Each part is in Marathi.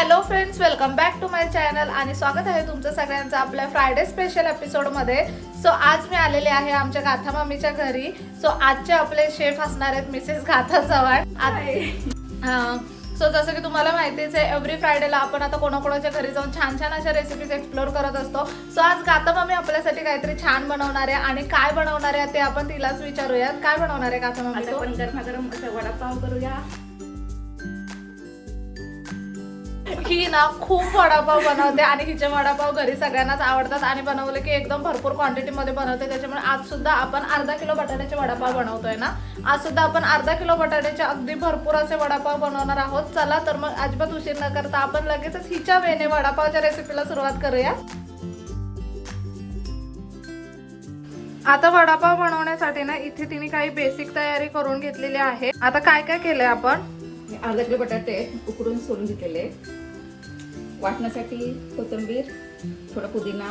Hello friends, welcome back to my channel आणि स्वागत आहे तुमचं सगळ्यांचं आपल्या फ्रायडे स्पेशल एपिसोडमध्ये। सो आज मी आलेले आहे आमच्या गाथा मम्मीच्या घरी। सो आजचे आपले शेफ असणार आहेत मिसेस गाथा चव्हाण। सो जसं की तुम्हाला माहितीच आहे, एव्हरी फ्रायडेला आपण आता कोणाकोणाच्या घरी जाऊन छान छान अशा रेसिपीज एक्सप्लोर करत असतो। सो आज गाथा मम्मी आपल्यासाठी काहीतरी छान बनवणार आहे आणि काय बनवणार आहे ते आपण तिलाच विचारूयात। काय बनवणार आहे गाथा मम्मी? आपण गरमागरम असा वडापाव करूया। ही ना खूप वडापाव बनवते आणि हिचे वडापाव घरी सगळ्यांनाच आवडतात आणि बनवले की एकदम भरपूर क्वांटिटी मध्ये बनवते। त्याच्यामुळे आज सुद्धा आपण अर्धा किलो बटाट्याचे वडापाव बनवतोय ना। आज सुद्धा आपण अर्धा किलो बटाट्याचे अगदी भरपूर असे वडापाव बनवणार आहोत। चला तर मग अजिबात उशीर न करता आपण लगेचच हिच्या वेने वडापावच्या रेसिपीला सुरुवात करूया। आता वडापाव बनवण्यासाठी ना इथे तिने काही बेसिक तयारी करून घेतलेली आहे। आता काय काय केलंय आपण? अर्धा किलो बटाटे उकडून सोलून घेतलेले, वाटण्यासाठी कोथिंबीर, थोडा पुदिना,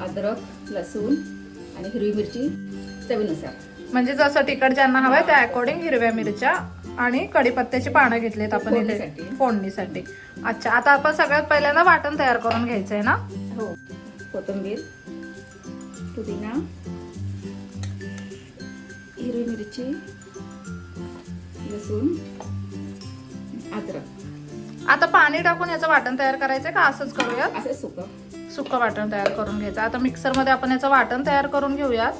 अद्रक, लसूण आणि हिरवी मिरची चवीनुसार। म्हणजे जसं तिखट ज्यांना हवंय त्या अकॉर्डिंग हिरव्या मिरच्या आणि कढीपत्त्याची पानं घेतलीत आपण फोडणीसाठी। अच्छा, आता आपण सगळ्यात पहिल्यांदा वाटण तयार करून घ्यायचंय ना? हो, कोथिंबीर, पुदिना, हिरवी मिरची, लसूण, अद्रक। आता पाणी टाकून याचं वाटण तयार करायचंय का असंच करूयात? असं सुकं वाटण तयार करून घ्यायचं। आता मिक्सर मध्ये आपण याचं वाटण तयार करून घेऊयात।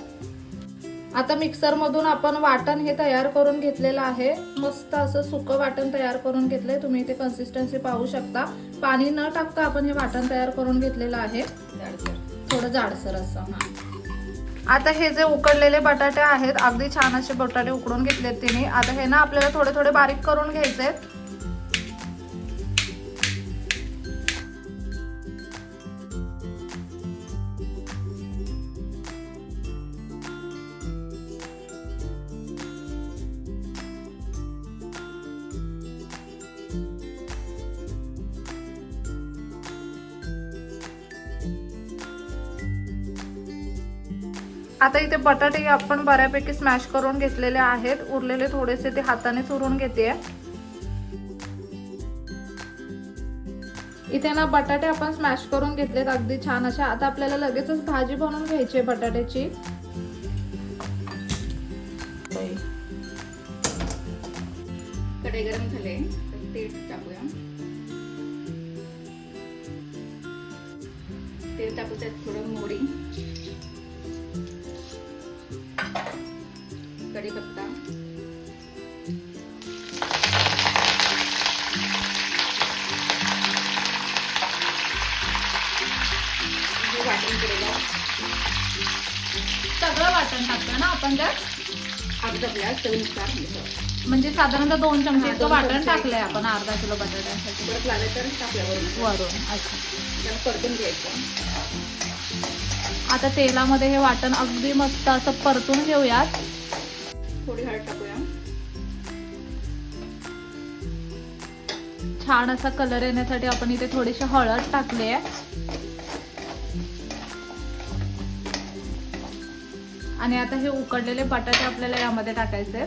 आता मिक्सर मधून आपण वाटण हे तयार करून घेतलेलं आहे। मस्त असं सुकं वाटण तयार करून घेतलंय। तुम्ही इथे कन्सिस्टन्सी पाहू शकता। पाणी न टाकता आपण हे वाटण तयार करून घेतलेलं आहे, थोडं जाडसर असं। आता हे जे उकडलेले बटाटे आहेत, अगदी छान असे बटाटे उकडून घेतलेत तिने। आता हे ना आपल्याला थोडे थोडे बारीक करून घ्यायचे। आता इथे बटाटे आपण बऱ्यापैकी स्मॅश करून घेतलेले आहेत। उरलेले थोडेसे ते हाताने चुरून घेते। इथे ना बटाटे आपण स्मॅश करून घेतलेत अगदी छान अशा। आता आपल्याला लगेचच भाजी बनवून घ्यायची आहे बटाट्याची। कढई गरम झाले, तेल टाकूया। तेल टाकू, त्यात थोडं मोहरी, कढीपत्ता, वाटण केलेलं सगळं वाटण टाकलं ना आपण त्यात? अर्धा ग्लास चवीनुसार, म्हणजे साधारणतः 2 चमचे वाटण टाकलंय आपण अर्धा किलो बटाट्यासाठी। परत लागलं तर टाकल्यावर वरून। अच्छा, त्याला परतून घ्यायचं। आता तेलामध्ये हे वाटण अगदी मस्त असं परतून घेऊयात। थोडी हळद टाकूया। छान असा कलर येण्यासाठी आपण इथे थोडीशी हळद टाकली आहे। आणि आता हे उकडलेले बटाटे आपल्याला यामध्ये टाकायचे।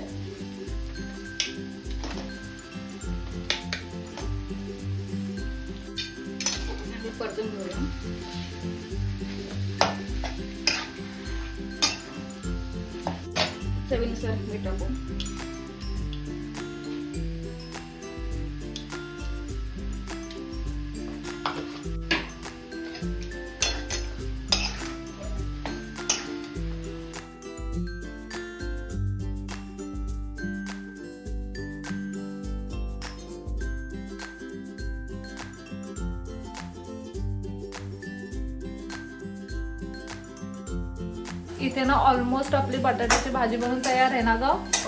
परतून घेऊया। चवीनुसार मीठ टाकू। इथे ना ऑलमोस्ट आपली बटाट्याची भाजी बनवून तयार आहे ना ग?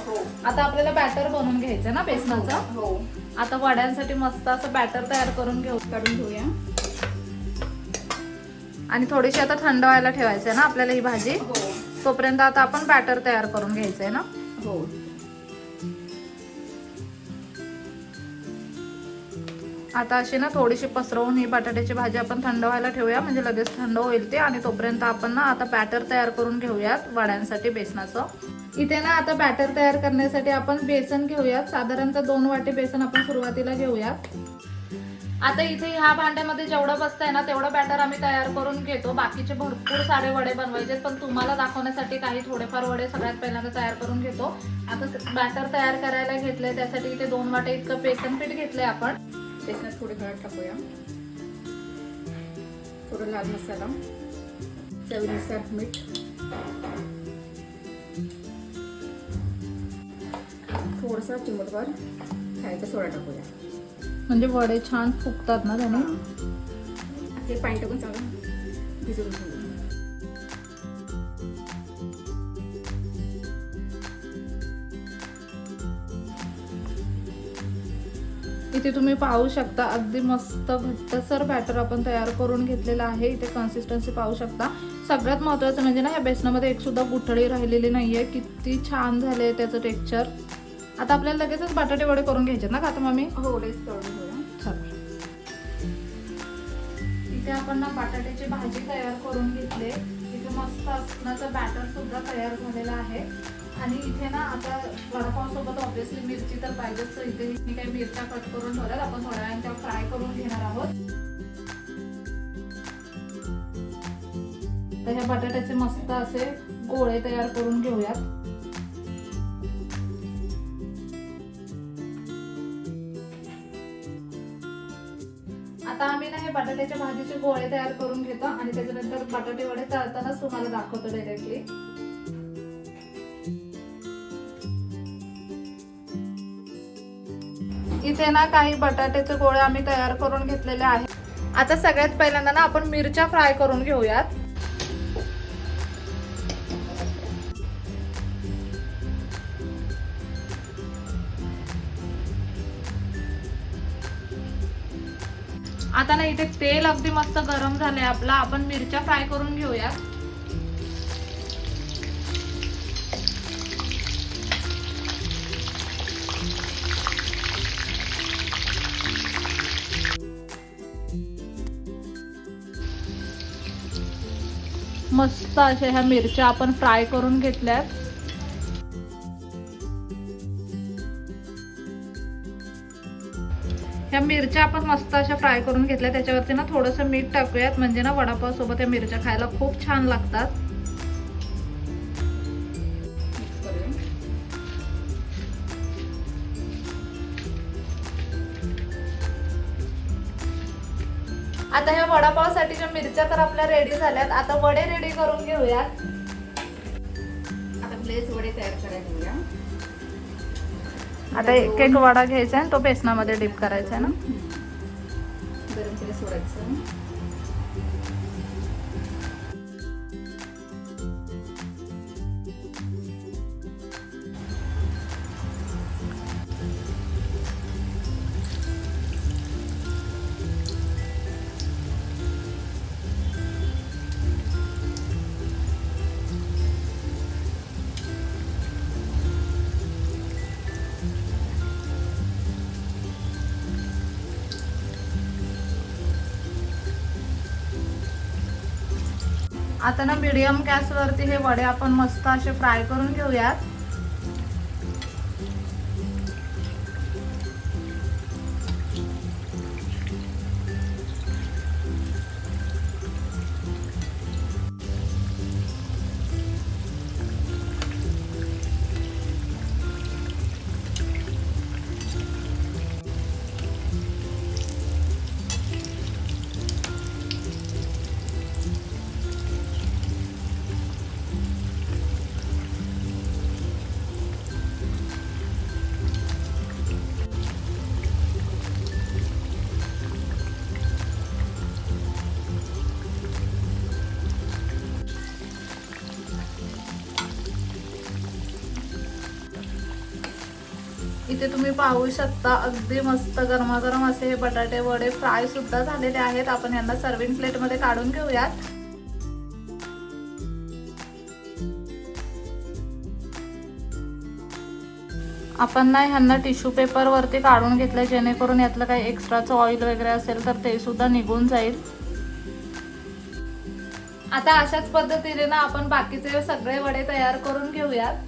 हो। आता आपल्याला बॅटर बनवून घ्यायचं ना बेसनाचं? हो। आता वड्यांसाठी मस्त असं बॅटर तयार करून काढून घेऊया। आणि थोडीशी आता थंड व्हायला ठेवायचं आहे ना आपल्याला ही भाजी? हो। तोपर्यंत आता आपण बॅटर तयार करून घ्यायचंय ना? हो। आता अशी ना थोडीशी पसरवून ही बटाट्याची भाजी आपण थंड व्हायला ठेवूया, म्हणजे लगेच थंड होईल ते। आणि तोपर्यंत आपण ना आता बॅटर तयार करून घेऊयात वड्यांसाठी बेसनाचं। इथे ना आता बॅटर तयार करण्यासाठी आपण बेसन घेऊयात। साधारणतः 2 वाटी बेसन आपण सुरुवातीला घेऊयात। आता इथे ह्या भांड्यामध्ये जेवढं बसतंय ना तेवढं बॅटर आम्ही तयार करून घेतो. बाकीचे भरपूर सारे वडे बनवायचे, पण तुम्हाला दाखवण्यासाठी काही थोडेफार वडे सगळ्यात पहिल्यांदा तयार करून घेतो. आता बॅटर तयार करायला घेतलंय, त्यासाठी इथे 2 वाटे इतकं बेसन पीठ घेतलंय आपण. बेसनात थोडी हळद टाकूया, थोडं लाल मसाला, चवीनुसार मीठ, थोडासा चिमूटभर खायचा सोडा टाकूया. म्हणजे वडे छान फुगतात ना त्याने. हे पाणी टाकून चांगलं भिजवून घेऊया. इथे तुम्ही पाहू शकता अगदी मस्त घट्टसर बॅटर आपण तयार करून घेतलेलं आहे. इथे कन्सिस्टन्सी पाहू शकता. सगळ्यात महत्त्वाचं म्हणजे ना, या बेसनामध्ये एक सुद्धा गुठळी राहिलेली नाहीये. किती छान झाले त्याचं टेक्स्चर. आता आपल्याला लगेचच बटाटे वडे करून घ्यायचे ना आता मम्मी? हो, लेस तळून घेऊया. चल, इथे आपण ना बटाट्याची भाजी तयार करून घेतले. इथे मस्त असण्याचं बॅटर सुद्धा तयार झालेलं आहे. आणि इथे ना आता वडापाव सोबत ऑब्विसली मिरची तर पाहिजेच. इथे मी काही मिरच्या कट करून ठेवल्यात, आपण थोड्या वेळाने त्या फ्राय करून घेणार आहोत. तर ह्या बटाट्याचे मस्त असे गोळे तयार करून घेऊयात. आता आम्ही ना हे बटाट्याच्या भाजीचे गोळे तयार करून घेतो आणि त्याच्यानंतर बटाटे वडे तळतानाच तुम्हाला दाखवतो डायरेक्टली. इथे ना काही बटाट्याचे गोळे आम्ही तयार करून घेतलेले आहेत. आता सगळ्यात पहिल्यांदा ना आपण मिरच्या फ्राय करून घेऊयात. आता ना इथे तेल अगदी मस्त गरम झालंय आपला. आपण मिरच्या फ्राय करून घेऊयात. मस्त अशा ह्या मिरच्या आपण फ्राय करून घेतल्यात. ह्या मिरच्या आपण मस्त अशा फ्राय करून घेतल्या. त्याच्यावरती ना थोडंसं मीठ टाकूयात, म्हणजे ना वडापाव सोबत या मिरच्या खायला खूप छान लागतात. आता ह्या वडापावसाठीच्या मिरच्या तर आपल्या रेडी झाल्यात. आता वडे रेडी करून घेऊयात. आता प्लेस वडे तयार करायला घेऊया. आता एक एक वडा घ्यायचा आहे, तो बेसनामध्ये डिप करायचा आहे ना. गरम तेल सोडायचं. आता ना मीडियम गॅसवरती हे वडे आपण मस्त असे फ्राय करून घेऊयात. इथे तुम्ही पाहू शकता अगदी मस्त गरमागरम असे हे बटाटे वडे फ्राय सुद्धा झालेले आहेत. आपण यांना सर्विंग प्लेट मध्ये काढून घेऊयात. आपण ना ह्यांना टिश्यू पेपर वरती काढून घेतलं, जेणेकरून यातलं काही एक्स्ट्राचं ऑइल वगैरे असेल तर ते सुद्धा निघून जाईल. आता अशाच पद्धतीने ना आपण बाकीचे सगळे वडे तयार करून घेऊयात.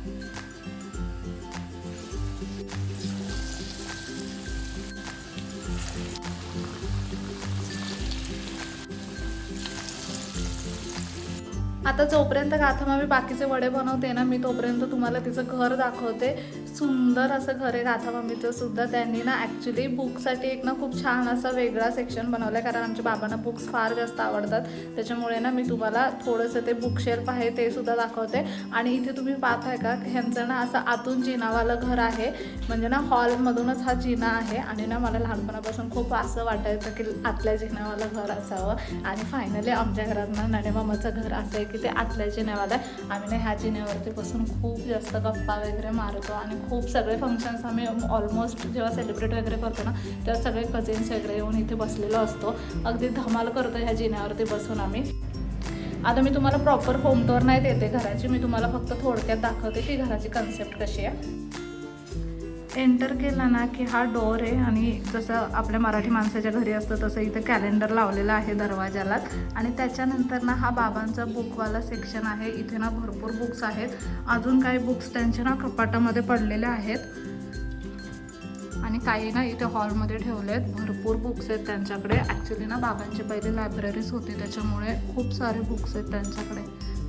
आता जोपर्यंत गाथा मामी बाकीचे वडे बनवते ना मी तोपर्यंत तुम्हाला तिचं घर दाखवते. सुंदर असं घर आहे गाथा मामीचं सुद्धा. त्यांनी ना ॲक्च्युली बुकसाठी एक ना खूप छान असा वेगळा सेक्शन बनवला आहे, कारण आमच्या बाबांना बुक्स फार जास्त आवडतात. त्याच्यामुळे ना मी तुम्हाला थोडंसं ते बुक शेल्फ आहे ते सुद्धा दाखवते. आणि इथे तुम्ही पाहताय का ह्यांचं ना असं आतून जिनावालं घर आहे, म्हणजे ना हॉलमधूनच हा जिना आहे. आणि ना मला लहानपणापासून खूप असं वाटायचं की आतल्या जिनावालं घर असावं. आणि फायनली आमच्या घरात ना नडेमामाचं घर असं आहे की ते आतल्या जिन्यावालं आहे. आम्ही ना ह्या जिन्यावरती बसून खूप जास्त गप्पा वगैरे मारतो आणि खूप सगळे फंक्शन्स आम्ही ऑलमोस्ट जेव्हा सेलिब्रेट वगैरे करतो ना तेव्हा सगळे कझिन्स वगैरे येऊन इथे बसलेलो असतो. अगदी धमाल करतो ह्या जिन्यावरती बसून आम्ही. आता मी तुम्हाला प्रॉपर होम टूर नाही देते घराची, मी तुम्हाला फक्त थोडक्यात दाखवते की घराची कन्सेप्ट कशी आहे. एंटर केला ना की हा डोअर आहे आणि जसं आपल्या मराठी माणसाच्या घरी असतं तसं इथे कॅलेंडर लावलेलं आहे दरवाजाला. आणि त्याच्यानंतर ना हा बाबांचा बुकवाला सेक्शन आहे. इथे ना भरपूर बुक्स आहेत. अजून काही बुक्स त्यांच्या ना कपाटामध्ये पडलेले आहेत आणि काही ना इथे हॉलमध्ये ठेवले आहेत. भरपूर बुक्स आहेत त्यांच्याकडे. ॲक्च्युली ना बाबांची पहिले लायब्ररीज होती त्याच्यामुळे खूप सारे बुक्स आहेत त्यांच्याकडे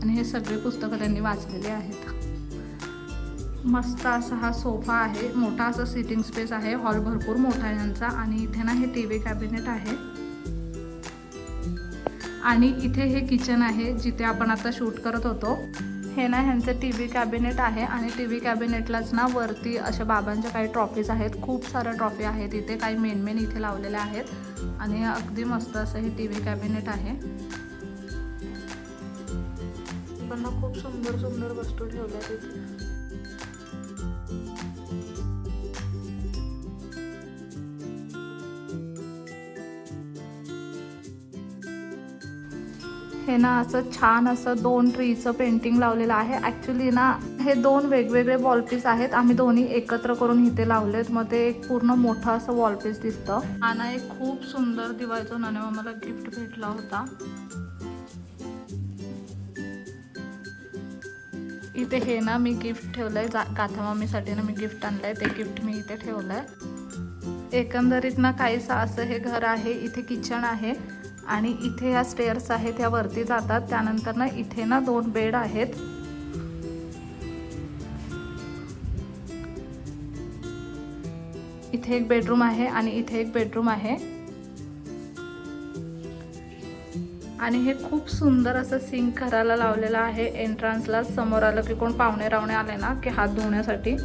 आणि हे सगळे पुस्तकं त्यांनी वाचलेली आहेत. मस्त असा हा सोफा आहे, मोठा असा सिटिंग स्पेस आहे. हॉल भरपूर मोठा आहे यांचा. आणि इथे ना हे टीव्ही कॅबिनेट आहे आणि इथे हे किचन आहे जिथे आपण आता शूट करत होतो. हे ना ह्यांचं टीव्ही कॅबिनेट आहे आणि टीव्ही कॅबिनेटलाच ना वरती अशा बाबांच्या काही ट्रॉफीज आहेत. खूप साऱ्या ट्रॉफी आहेत इथे, काही मेन इथे लावलेल्या आहेत. आणि अगदी मस्त असं हे टीव्ही कॅबिनेट आहे. पण ना खूप सुंदर सुंदर वस्तू ठेवल्या तिथे. हे ना असं छान असं 2 ट्रीचं पेंटिंग लावलेलं आहे. ॲक्च्युली ना हे 2 वेगवेगळे वॉलपीस आहेत. आम्ही दोन्ही एकत्र करून इथे लावलेत. मग ते एक पूर्ण मोठं असं वॉलपीस दिसतं. हा ना एक खूप सुंदर दिवाळीचा मला गिफ्ट भेटला होता. इथे हे ना मी गिफ्ट ठेवलंय गाथा मामीसाठी ना मी गिफ्ट आणलंय. ते गिफ्ट मी इथे ठेवलंय. एकंदरीत ना काहीसं असं हे घर आहे. इथे किचन आहे आणि इथे ह्या स्टेअर्स आहेत ह्या वरती जातात. त्यानंतर ना इथे ना 2 बेड आहेत. इथे एक बेडरूम आहे आणि इथे एक बेडरूम आहे. आणि हे खूप सुंदर असं सिंक करायला लावलेलं आहे. एंट्रन्सला समोर आलं की कोण पाहुणे रावणे आले ना की हात धुण्यासाठी,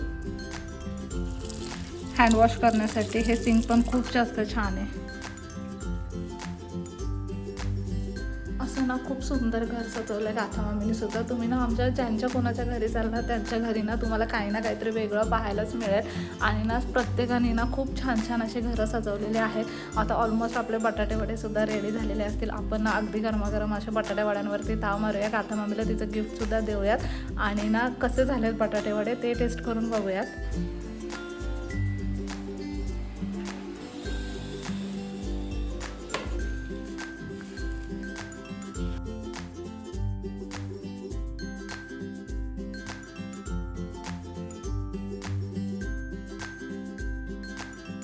हँडवॉश करण्यासाठी हे सिंक पण खूप जास्त छान आहे. असं ना खूप सुंदर घर सजवलं गाथा मामीने सुद्धा. तुम्ही ना आमच्या ज्यांच्या कोणाच्या घरी चालणार त्यांच्या घरी ना तुम्हाला काही ना काहीतरी वेगळं पाहायलाच मिळेल. आणि ना प्रत्येकाने ना खूप छान छान असे घरं सजवलेले आहेत. आता ऑलमोस्ट आपले बटाटे वडे सुद्धा रेडी झालेले असतील. आपण ना अगदी गरमागरम अशा बटाटे वड्यांवरती ताव मारूया. गाथा मामीला तिचं गिफ्टसुद्धा देऊयात आणि ना कसे झालेत बटाटे वडे ते टेस्ट करून बघूयात.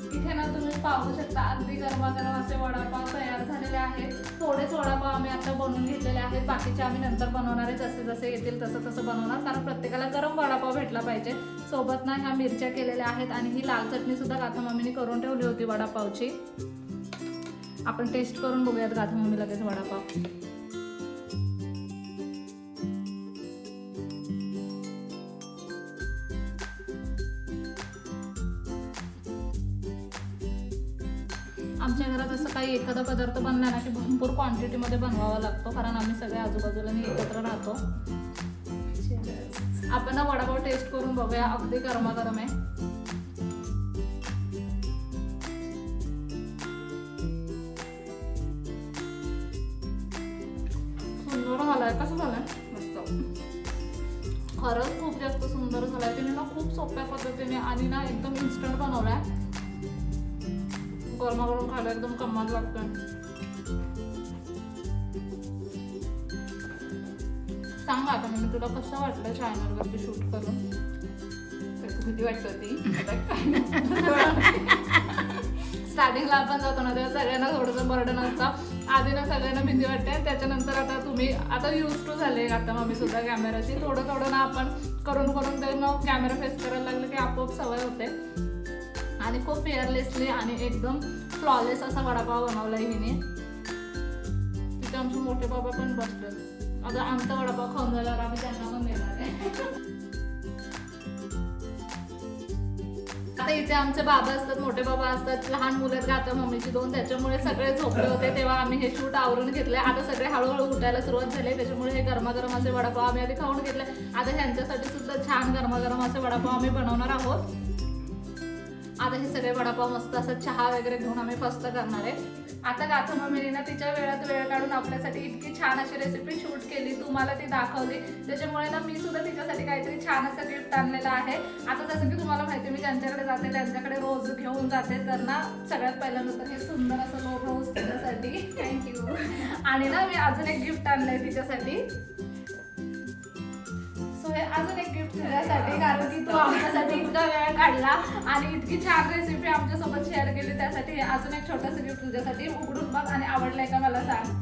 इथे ना तुम्ही पाहू शकता अगदी गरमागरम असे वडापाव तयार झालेले आहेत. थोडेच वडापाव आम्ही आता बनवून घेतलेले आहेत. बाकीचे आम्ही नंतर बनवणार आहे. जसे जसे येतील तसं तसं बनवणार, कारण प्रत्येकाला गरम वडापाव भेटला पाहिजे. सोबत ना ह्या मिरच्या केलेल्या आहेत आणि ही लाल चटणी सुद्धा गाथा मामीने करून ठेवली होती वडापावची. आपण टेस्ट करून बघूयात गाथा मामी लगेच वडापाव. आमच्या घरात असं काही एखादा पदार्थ बनला ना की भरपूर क्वांटिटीमध्ये बनवावा लागतो, कारण आम्ही सगळे आजूबाजूला एकत्र राहतो. आपण ना वडापाव टेस्ट करून बघूया. अगदी गरमागरम आहे. सुंदर झालाय. कसं झालंय? मस्त. खरंच खूप जास्त सुंदर झालाय. तिने ना खूप सोप्या पद्धतीने आणि ना एकदम इन्स्टंट बनवलाय. गरमागरम खायला एकदम कमाल लागतोय. सांग आता मी तुला कसं वाटलं चॅनलवरती शूट करून? भीती वाटत होती. स्टार्टिंगला आपण जातो ना तेव्हा सगळ्यांना थोडंसं बर्डन असतं. आधी ना सगळ्यांना भीती वाटते, त्याच्यानंतर आता तुम्ही आता यूज टू झाले आता मम्मी सुद्धा कॅमेराची. थोडं थोडं ना आपण करून करून ते मग कॅमेरा फेस करायला लागलं की आपोआप सवय होते. आणि खूप फेअरलेसली आणि एकदम फ्लॉलेस असा वडापाव बनवला हिने. तिथे आमचे मोठे बाबा पण बसतात. आता आमचा वडापाव खाऊन झाल्यावर आम्ही त्यांना पण देणार आहे. आता इथे आमचे बाबा असतात, मोठे बाबा असतात, लहान मुलं आहेत गाता मम्मीची 2, त्याच्यामुळे सगळे झोपले होते. तेव्हा आम्ही हे शूट आवरून घेतले. आता सगळे हळूहळू उठायला सुरुवात झाली, त्याच्यामुळे हे गरमागरम असे वडापाव आम्ही आधी खाऊन घेतले. आता ह्यांच्यासाठी सुद्धा छान गरमागरम असे वडापाव आम्ही बनवणार आहोत. आता हे सगळे वडापाव मस्त असं चहा वगैरे घेऊन आम्ही फस्त करणार आहे. आता गाथा मम्मीने ना तिच्या वेळात वेळ काढून आपल्यासाठी इतकी छान अशी रेसिपी शूट केली, तुम्हाला ती दाखवली. त्याच्यामुळे ना मी सुद्धा तिच्यासाठी काहीतरी छान असं गिफ्ट आणलेलं आहे. आता जसं की तुम्हाला माहिती, मी ज्यांच्याकडे जाते त्यांच्याकडे रोज घेऊन जाते, तर ना सगळ्यात पहिल्यांदा तर हे सुंदर असं रोज तिच्यासाठी थँक्यू. आणि ना मी अजून एक गिफ्ट आणलंय तिच्यासाठी. हे अजून एक गिफ्ट तुझ्यासाठी, कारण की तू आमच्यासाठी इतका वेळ काढला आणि इतकी छान रेसिपी आमच्यासोबत शेअर केली, त्यासाठी हे अजून एक छोटंसं गिफ्ट तुझ्यासाठी. उघडून बघ आणि आवडलंय का मला सांग.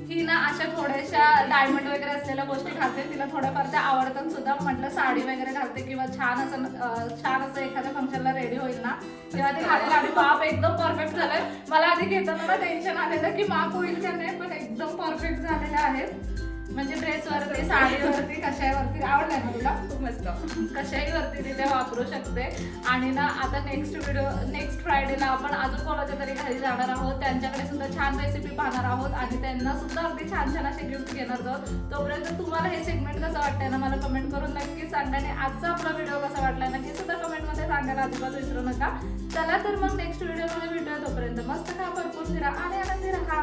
ही ना अशा थोड्याशा डायमंड वगैरे असलेल्या गोष्टी घालते, तिला थोड्याफार त्या आवडतात सुद्धा. म्हटलं साडी वगैरे घालते किंवा छान असं एखाद्या फंक्शनला रेडी होईल ना तेव्हा ते घालेल. आणि माप एकदम परफेक्ट झालंय. मला आधी घेताना ना टेन्शन आलेलं की माप होईल का नाही, पण एकदम परफेक्ट झालेले आहेत. म्हणजे ड्रेसवरती, साडीवरती, कशावरती. आवडलंय ना तुला? खूप मस्त. कशाही वरती तिथे वापरू शकते. आणि ना आता नेक्स्ट फ्रायडेला आपण अजून कोणाच्या तरी घरी जाणार आहोत, त्यांच्याकडे सुद्धा छान रेसिपी पाहणार आहोत आणि त्यांना सुद्धा अगदी छान छान असे गिफ्ट घेणार आहोत. तोपर्यंत तुम्हाला हे सेगमेंट कसं वाटतंय ना मला कमेंट करून नक्की सांगा. आणि आजचा आपला व्हिडिओ कसा वाटला नक्की सुद्धा कमेंटमध्ये सांगायला अजिबात विसरू नका. चला तर मग नेक्स्ट व्हिडिओमध्ये भेटूया. तोपर्यंत मस्त खा, भरपूर फिरा आणि आनंदी राहा.